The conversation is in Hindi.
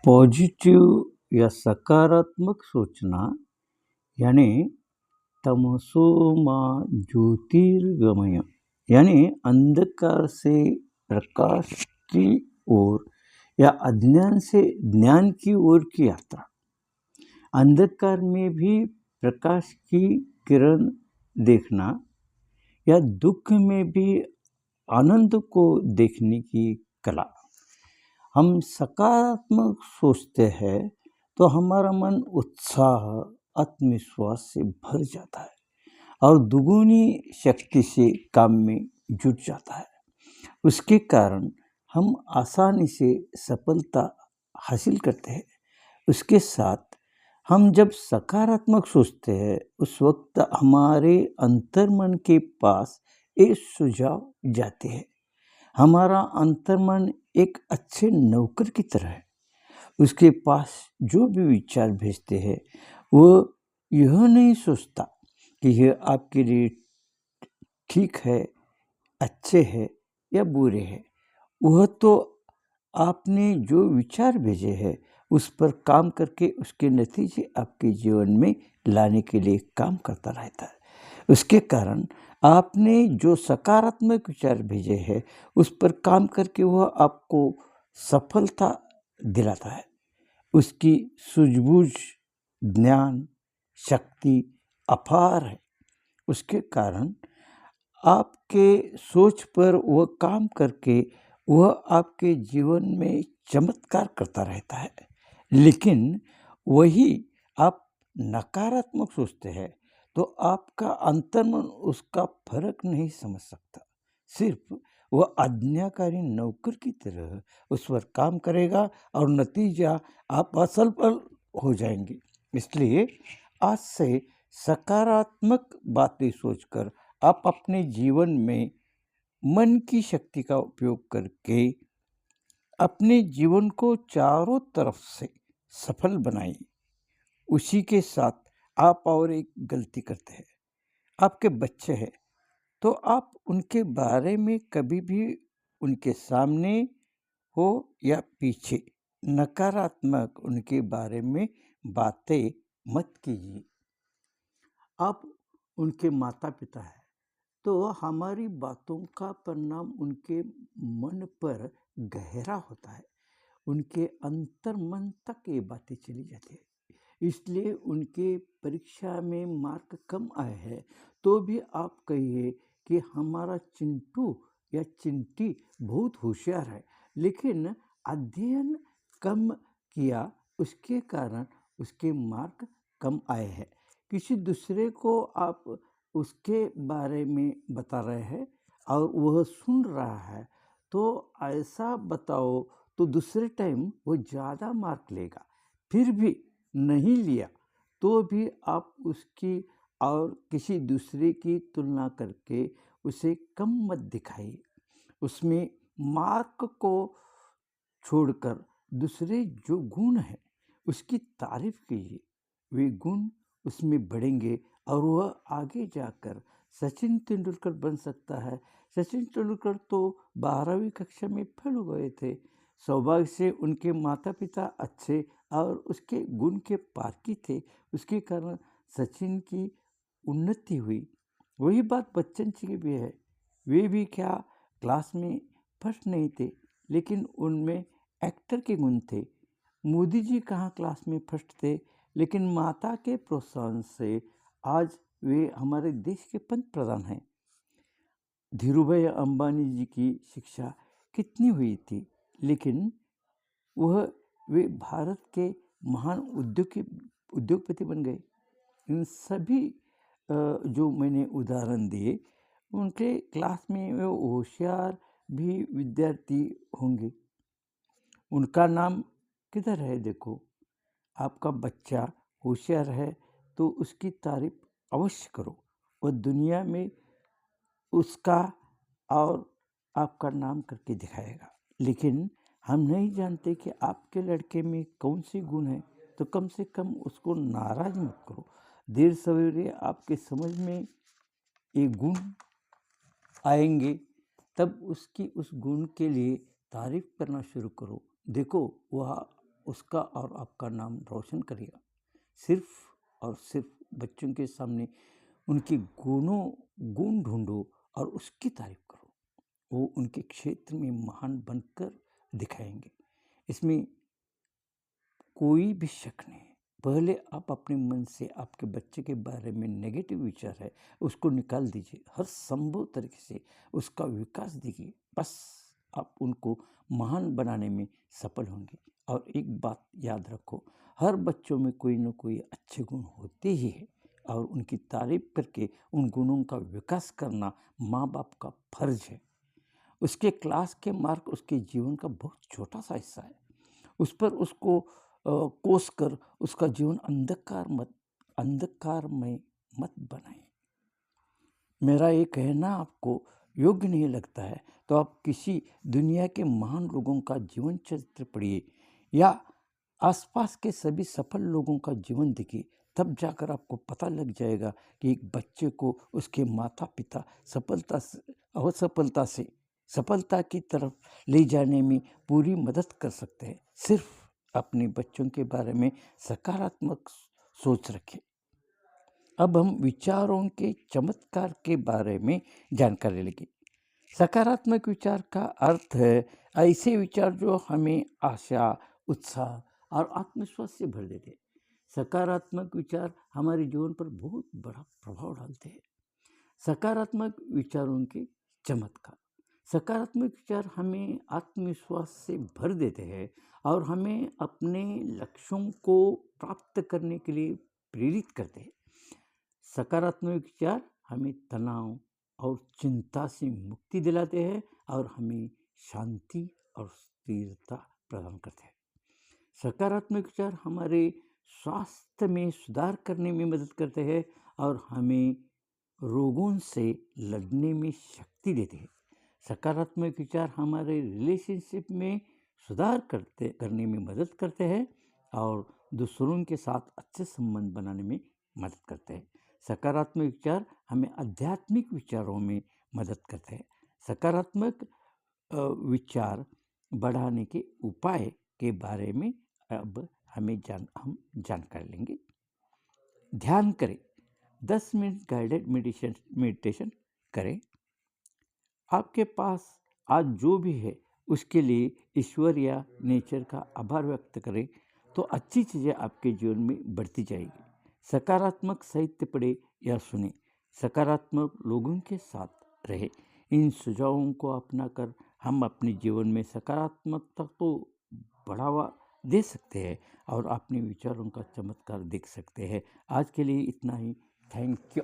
पॉजिटिव या सकारात्मक सोचना यानी तमसो मां ज्योतिर्गमय यानी अंधकार से प्रकाश की ओर या अज्ञान से ज्ञान की ओर की यात्रा। अंधकार में भी प्रकाश की किरण देखना या दुख में भी आनंद को देखने की कला। हम सकारात्मक सोचते हैं तो हमारा मन उत्साह आत्मविश्वास से भर जाता है और दुगुनी शक्ति से काम में जुट जाता है। उसके कारण हम आसानी से सफलता हासिल करते हैं। उसके साथ हम जब सकारात्मक सोचते हैं उस वक्त हमारे अंतर्मन के पास एक सुझाव जाते हैं। हमारा अंतर्मन एक अच्छे नौकर की तरह है। उसके पास जो भी विचार भेजते हैं वो यह नहीं सोचता कि यह आपके लिए ठीक है, अच्छे है या बुरे है। वह तो आपने जो विचार भेजे हैं उस पर काम करके उसके नतीजे आपके जीवन में लाने के लिए काम करता रहता है। उसके कारण आपने जो सकारात्मक विचार भेजे हैं उस पर काम करके वह आपको सफलता दिलाता है। उसकी सूझबूझ, ज्ञान, शक्ति अपार है। उसके कारण आपके सोच पर वह काम करके वह आपके जीवन में चमत्कार करता रहता है। लेकिन वही आप नकारात्मक सोचते हैं तो आपका अंतर्मन उसका फर्क नहीं समझ सकता। सिर्फ वह आज्ञाकारी नौकर की तरह उस पर काम करेगा और नतीजा आप असफल हो जाएंगे। इसलिए आज से सकारात्मक बातें सोचकर आप अपने जीवन में मन की शक्ति का उपयोग करके अपने जीवन को चारों तरफ से सफल बनाइए। उसी के साथ आप और एक गलती करते हैं। आपके बच्चे हैं तो आप उनके बारे में कभी भी उनके सामने हो या पीछे नकारात्मक उनके बारे में बातें मत कीजिए। आप उनके माता पिता हैं तो हमारी बातों का परिणाम उनके मन पर गहरा होता है। उनके अंतर्मन तक ये बातें चली जाती है। इसलिए उनके परीक्षा में मार्क कम आए हैं तो भी आप कहिए कि हमारा चिंटू या चिंटी बहुत होशियार है, लेकिन अध्ययन कम किया उसके कारण उसके मार्क कम आए हैं। किसी दूसरे को आप उसके बारे में बता रहे हैं और वह सुन रहा है तो ऐसा बताओ तो दूसरे टाइम वो ज़्यादा मार्क लेगा। फिर भी नहीं लिया तो भी आप उसकी और किसी दूसरे की तुलना करके उसे कम मत दिखाइए। उसमें मार्क को छोड़कर दूसरे जो गुण हैं उसकी तारीफ कीजिए। वे गुण उसमें बढ़ेंगे और वह आगे जाकर सचिन तेंदुलकर बन सकता है। सचिन तेंदुलकर तो 12वीं कक्षा में फेल हो गए थे। सौभाग्य से उनके माता पिता अच्छे और उसके गुण के पारखी थे। उसके कारण सचिन की उन्नति हुई। वही बात बच्चन जी की भी है। वे भी क्या क्लास में फर्स्ट नहीं थे, लेकिन उनमें एक्टर के गुण थे। मोदी जी कहाँ क्लास में फर्स्ट थे, लेकिन माता के प्रोत्साहन से आज वे हमारे देश के पंत प्रधान हैं। धीरूभाई अंबानी जी की शिक्षा कितनी हुई थी, लेकिन वे भारत के महान उद्योगपति बन गए। इन सभी जो मैंने उदाहरण दिए उनके क्लास में वे होशियार भी विद्यार्थी होंगे। उनका नाम किधर है? देखो, आपका बच्चा होशियार है तो उसकी तारीफ अवश्य करो। वह दुनिया में उसका और आपका नाम करके दिखाएगा। लेकिन हम नहीं जानते कि आपके लड़के में कौन सी गुण है, तो कम से कम उसको नाराज मत करो। देर सवेरे आपके समझ में एक गुण आएंगे, तब उसकी उस गुण के लिए तारीफ करना शुरू करो। देखो, वह उसका और आपका नाम रोशन करेगा। सिर्फ और सिर्फ बच्चों के सामने उनके गुण ढूंढो और उसकी तारीफ करो। वो उनके क्षेत्र में महान बनकर दिखाएंगे, इसमें कोई भी शक नहीं। पहले आप अपने मन से आपके बच्चे के बारे में नेगेटिव विचार है उसको निकाल दीजिए, हर संभव तरीके से उसका विकास दीजिए, बस आप उनको महान बनाने में सफल होंगे। और एक बात याद रखो, हर बच्चों में कोई ना कोई अच्छे गुण होते ही है और उनकी तारीफ करके उन गुणों का विकास करना माँ बाप का फर्ज है। उसके क्लास के मार्क उसके जीवन का बहुत छोटा सा हिस्सा है, उस पर उसको कोस कर उसका जीवन अंधकारमय मत बनाएं। मेरा ये कहना आपको योग्य नहीं लगता है तो आप किसी दुनिया के महान लोगों का जीवन चरित्र पढ़िए या आसपास के सभी सफल लोगों का जीवन देखिए, तब जाकर आपको पता लग जाएगा कि एक बच्चे को उसके माता पिता असफलता से सफलता की तरफ ले जाने में पूरी मदद कर सकते हैं। सिर्फ अपने बच्चों के बारे में सकारात्मक सोच रखें। अब हम विचारों के चमत्कार के बारे में जानकारी लेंगे। सकारात्मक विचार का अर्थ है ऐसे विचार जो हमें आशा, उत्साह और आत्मविश्वास से भर देते हैं। सकारात्मक विचार हमारे जीवन पर बहुत बड़ा प्रभाव डालते हैं। सकारात्मक विचारों के चमत्कार। सकारात्मक विचार हमें आत्मविश्वास से भर देते हैं और हमें अपने लक्ष्यों को प्राप्त करने के लिए प्रेरित करते हैं। सकारात्मक विचार हमें तनाव और चिंता से मुक्ति दिलाते हैं और हमें शांति और स्थिरता प्रदान करते हैं। सकारात्मक विचार हमारे स्वास्थ्य में सुधार करने में मदद करते हैं और हमें रोगों से लड़ने में शक्ति देते हैं। सकारात्मक विचार हमारे रिलेशनशिप में सुधार करने में मदद करते हैं और दूसरों के साथ अच्छे संबंध बनाने में मदद करते हैं। सकारात्मक विचार हमें आध्यात्मिक विचारों में मदद करते हैं। सकारात्मक विचार बढ़ाने के उपाय के बारे में अब हम जानकारी लेंगे। ध्यान करें, 10 मिनट गाइडेड मेडिटेशन करें। आपके पास आज जो भी है उसके लिए ईश्वर या नेचर का आभार व्यक्त करें तो अच्छी चीज़ें आपके जीवन में बढ़ती जाएगी। सकारात्मक साहित्य पढ़े या सुने, सकारात्मक लोगों के साथ रहे। इन सुझावों को अपनाकर हम अपने जीवन में सकारात्मकता को बढ़ावा दे सकते हैं और अपने विचारों का चमत्कार देख सकते हैं। आज के लिए इतना ही। Thank you.